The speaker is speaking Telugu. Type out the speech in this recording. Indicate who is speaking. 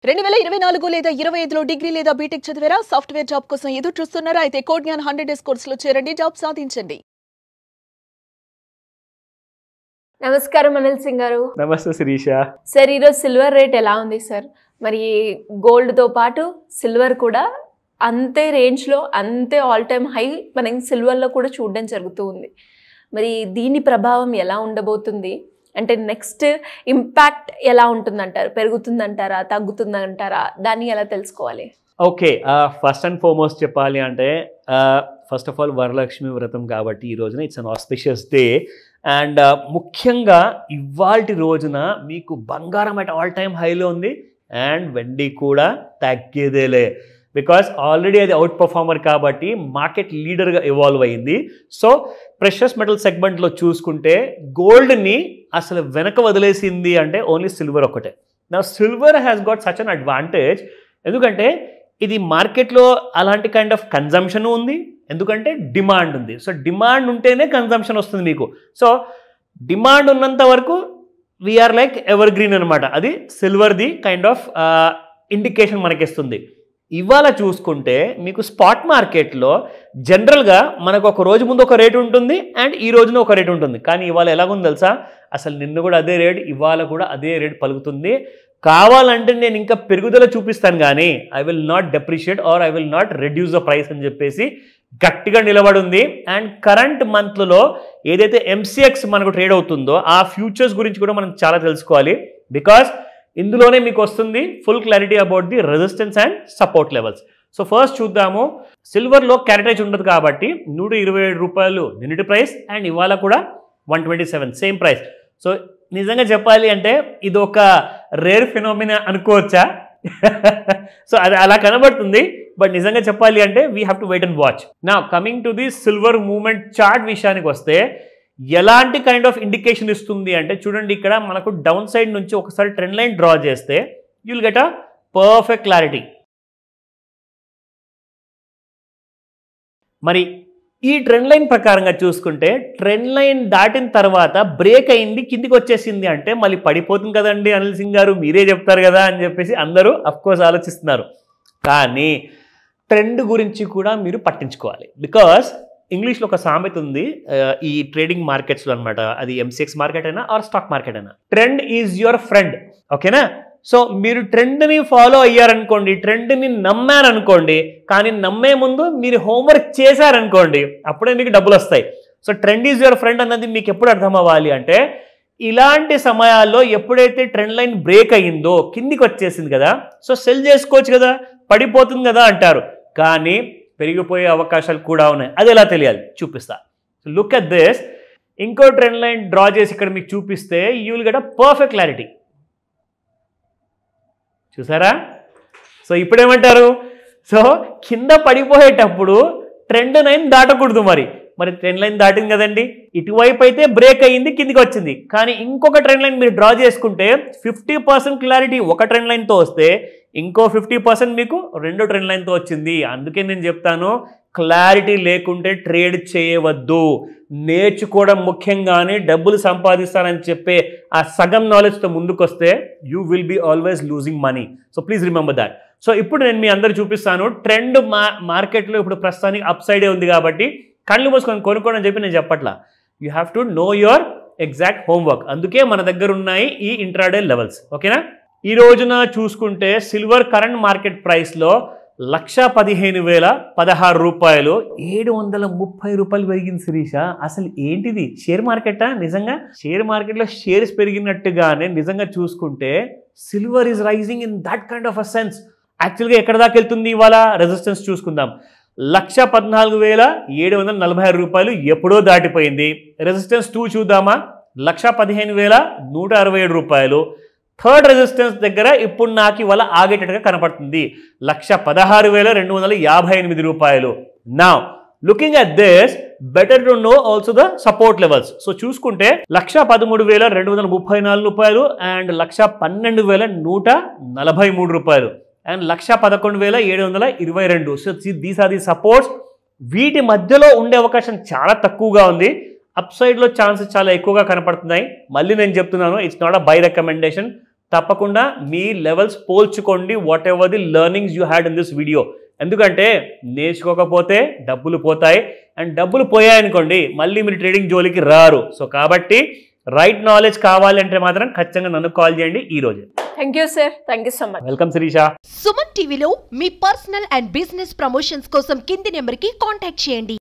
Speaker 1: 2024 లేదా 25లో డిగ్రీ లేదా బీటెక్ చదివారా? సాఫ్ట్వేర్ జాబ్ కోసం ఎదురు చూస్తున్నారా? అయితే కోడ్ జ్ఞాన్ 100 డేస్ కోర్సులో చేరండి, జాబ్ సాధించండి.
Speaker 2: నమస్కారం అనిల్ సింగ్ గారు.
Speaker 3: నమస్తే శిరీష.
Speaker 2: సార్, ఈరోజు సిల్వర్ రేట్ ఎలా ఉంది సార్? మరి గోల్డ్తో పాటు సిల్వర్ కూడా అంతే రేంజ్లో, అంతే ఆల్ టైమ్ హై మనం సిల్వర్లో కూడా చూడడం జరుగుతూ ఉంది. మరి దీని ప్రభావం ఎలా ఉండబోతుంది? అంటే నెక్స్ట్ ఇంపాక్ట్ ఎలా ఉంటుందంటారు? పెరుగుతుందంటారా, తగ్గుతుందంటారా? దాన్ని ఎలా తెలుసుకోవాలి?
Speaker 3: ఓకే, ఫస్ట్ అండ్ ఫార్మోస్ట్ చెప్పాలి అంటే ఫస్ట్ ఆఫ్ ఆల్ వరలక్ష్మి వ్రతం కాబట్టి ఈ రోజున it's an auspicious day. And ముఖ్యంగా ఇవాల్టి రోజున మీకు బంగారం అట్ ఆల్ టైమ్ హైలో ఉంది అండ్ వెండి కూడా తగ్గేదేలే. బికాస్ ఆల్రెడీ అది అవుట్ పర్ఫార్మర్ కాబట్టి మార్కెట్ లీడర్గా ఇవాల్వ్ అయింది. సో ప్రెషస్ మెటల్ సెగ్మెంట్లో చూసుకుంటే గోల్డ్ని అసలు వెనక వదిలేసింది అంటే ఓన్లీ సిల్వర్ ఒకటే. నా silver has got such an advantage, ఎందుకంటే ఇది మార్కెట్లో అలాంటి కైండ్ ఆఫ్ కన్జంప్షన్ ఉంది, ఎందుకంటే డిమాండ్ ఉంది. సో డిమాండ్ ఉంటేనే కన్జంప్షన్ వస్తుంది మీకు. సో డిమాండ్ ఉన్నంత వరకు వీఆర్ లైక్ ఎవర్ గ్రీన్ అనమాట. అది సిల్వర్ది కైండ్ ఆఫ్ ఇండికేషన్ మనకిస్తుంది. ఇవాళ చూసుకుంటే మీకు స్పాట్ మార్కెట్లో జనరల్గా మనకు ఒక రోజు ముందు ఒక రేటు ఉంటుంది అండ్ ఈ రోజున ఒక రేటు ఉంటుంది. కానీ ఇవాళ ఎలాగుంది తెలుసా? అసలు నిన్న కూడా అదే రేట్, ఇవాళ కూడా అదే రేట్ పలుకుతుంది. కావాలంటే నేను ఇంకా పెరుగుదల చూపిస్తాను కానీ I will not depreciate or I will not reduce the price అని చెప్పేసి గట్టిగా నిలబడింది. అండ్ కరెంట్ మంత్లో ఏదైతే ఎంసీఎక్స్ మనకు ట్రేడ్ అవుతుందో ఆ ఫ్యూచర్స్ గురించి కూడా మనం చాలా తెలుసుకోవాలి. బికాస్ ఇందులోనే మీకు వస్తుంది full clarity about the resistance and support levels. So first చూద్దాము. సిల్వర్లో క్యారెటేజ్ ఉండదు కాబట్టి 127 రూపాయలు నిన్నటి ప్రైస్ అండ్ ఇవాళ కూడా 127 సేమ్ ప్రైస్. సో నిజంగా చెప్పాలి అంటే ఇది ఒక రేర్ ఫినామినా అనుకోవచ్చా? సో అది అలా కనబడుతుంది, బట్ నిజంగా చెప్పాలి అంటే we have to wait and watch. నా coming to the silver movement chart విషయానికి వస్తే ఎలాంటి కైండ్ ఆఫ్ ఇండికేషన్ ఇస్తుంది అంటే చూడండి, ఇక్కడ మనకు డౌన్ సైడ్ నుంచి ఒకసారి ట్రెండ్ లైన్ డ్రా చేస్తే you will get a perfect clarity. మరి ఈ ట్రెండ్ లైన్ ప్రకారంగా చూసుకుంటే ట్రెండ్ లైన్ దాటిన తర్వాత బ్రేక్ అయింది, కిందికి వచ్చేసింది అంటే మళ్ళీ పడిపోతుంది కదండి అనిల్ సింగ్ గారు, మీరే చెప్తారు కదా అని చెప్పేసి అందరూ అఫ్కోర్స్ ఆలోచిస్తున్నారు. కానీ ట్రెండ్ గురించి కూడా మీరు పట్టించుకోవాలి. బికాస్ ఇంగ్లీష్లో ఒక సామెత ఉంది ఈ ట్రేడింగ్ మార్కెట్స్లో అనమాట, అది ఎంసీఎక్స్ మార్కెట్ అయినా ఆర్ స్టాక్ మార్కెట్ అయినా, ట్రెండ్ ఈజ్ యువర్ ఫ్రెండ్. ఓకేనా? సో మీరు ట్రెండ్ని ఫాలో అయ్యారనుకోండి, ట్రెండ్ని నమ్మారనుకోండి, కానీ నమ్మే ముందు మీరు హోంవర్క్ చేశారనుకోండి, అప్పుడే మీకు డబ్బులు వస్తాయి. So trend is your friend అన్నది మీకు ఎప్పుడు అర్థం అవ్వాలి అంటే ఇలాంటి సమయాల్లో ఎప్పుడైతే ట్రెండ్ లైన్ బ్రేక్ అయ్యిందో కిందికి వచ్చేసింది కదా, సో సెల్ చేసుకోవచ్చు కదా, పడిపోతుంది కదా అంటారు, కానీ పెరిగిపోయే అవకాశాలు కూడా ఉన్నాయి. అది ఎలా తెలియాలి చూపిస్తా. So look at this. ఇంకో ట్రెండ్ లైన్ డ్రా చేసి ఇక్కడ మీకు చూపిస్తే you will get a perfect clarity. చూసారా? సో ఇప్పుడేమంటారు? సో కింద పడిపోయేటప్పుడు ట్రెండ్ లైన్ దాటకూడదు. మరి ట్రెండ్ లైన్ దాటింది కదండి, ఇటువైపు అయితే బ్రేక్ అయ్యింది, కిందికి వచ్చింది. కానీ ఇంకొక ట్రెండ్ లైన్ మీరు డ్రా చేసుకుంటే 50% క్లారిటీ ఒక ట్రెండ్ లైన్తో వస్తే ఇంకో 50% మీకు రెండో ట్రెండ్ లైన్తో వచ్చింది. అందుకే నేను చెప్తాను, క్లారిటీ లేకుంటే ట్రేడ్ చేయవద్దు. నేర్చుకోవడం ముఖ్యంగానే డబ్బులు సంపాదిస్తానని చెప్పే ఆ సగం నాలెడ్జ్తో ముందుకు వస్తే you will be always losing money. So please remember that. So ఇప్పుడు నేను మీ అందరు చూపిస్తాను. ట్రెండ్ మార్కెట్లో ఇప్పుడు ప్రస్తుతానికి అప్ సైడే ఉంది కాబట్టి కళ్ళు మూసుకొని కొనుక్కోండి అని చెప్పి నేను చెప్పట్లా. You have to know your exact homework. అందుకే మన దగ్గర ఉన్నాయి ఈ ఇంట్రాడే లెవెల్స్. ఓకేనా? ఈ రోజున చూసుకుంటే సిల్వర్ కరెంట్ మార్కెట్ ప్రైస్లో 1,15,016 రూపాయలు, 730 రూపాయలు పెరిగింది. శిరీష, అసలు ఏంటిది? షేర్ మార్కెటా? నిజంగా షేర్ మార్కెట్లో షేర్స్ పెరిగినట్టుగానే నిజంగా చూసుకుంటే silver is rising in that kind of a sense. యాక్చువల్గా ఎక్కడ దాకా వెళ్తుంది ఇవాళ? రెసిస్టెన్స్ చూసుకుందాం. 1,14,746 రూపాయలు ఎప్పుడో దాటిపోయింది. రెసిస్టెన్స్ 2 చూద్దామా? 1,15,167 రూపాయలు. థర్డ్ రెసిస్టెన్స్ దగ్గర ఇప్పుడు నాకు ఇవాళ ఆగేటట్టుగా కనపడుతుంది 1,16,258 రూపాయలు. నా looking at this, better to know also the support levels. So చూసుకుంటే 1,13,234 రూపాయలు అండ్ 1,12,143 రూపాయలు and 1,11,722. So these are the supports. వీటి మధ్యలో ఉండే అవకాశం చాలా తక్కువగా ఉంది. అప్ సైడ్లో ఛాన్సెస్ చాలా ఎక్కువగా కనపడుతున్నాయి. మళ్ళీ నేను చెప్తున్నాను, it's not a buy recommendation. తప్పకుండా మీ లెవెల్స్ పోల్చుకోండి whatever the learnings you had in this video. ఎందుకంటే నేర్చుకోకపోతే డబ్బులు పోతాయి, అండ్ డబ్బులు పోయాయనుకోండి మళ్ళీ మీరు ట్రేడింగ్ జోలికి రారు. సో కాబట్టి రైట్ నాలెడ్జ్ కావాలి అంటే మాత్రం ఖచ్చితంగా నన్ను కాల్ చేయండి ఈ రోజు.
Speaker 2: Thank you sir, thank you so much.
Speaker 3: Welcome Shirisha.
Speaker 4: Suman టీవీలో మీ పర్సనల్ అండ్ బిజినెస్ ప్రమోషన్స్ కోసం కింది నెంబర్కి కాంటాక్ట్ చేయండి.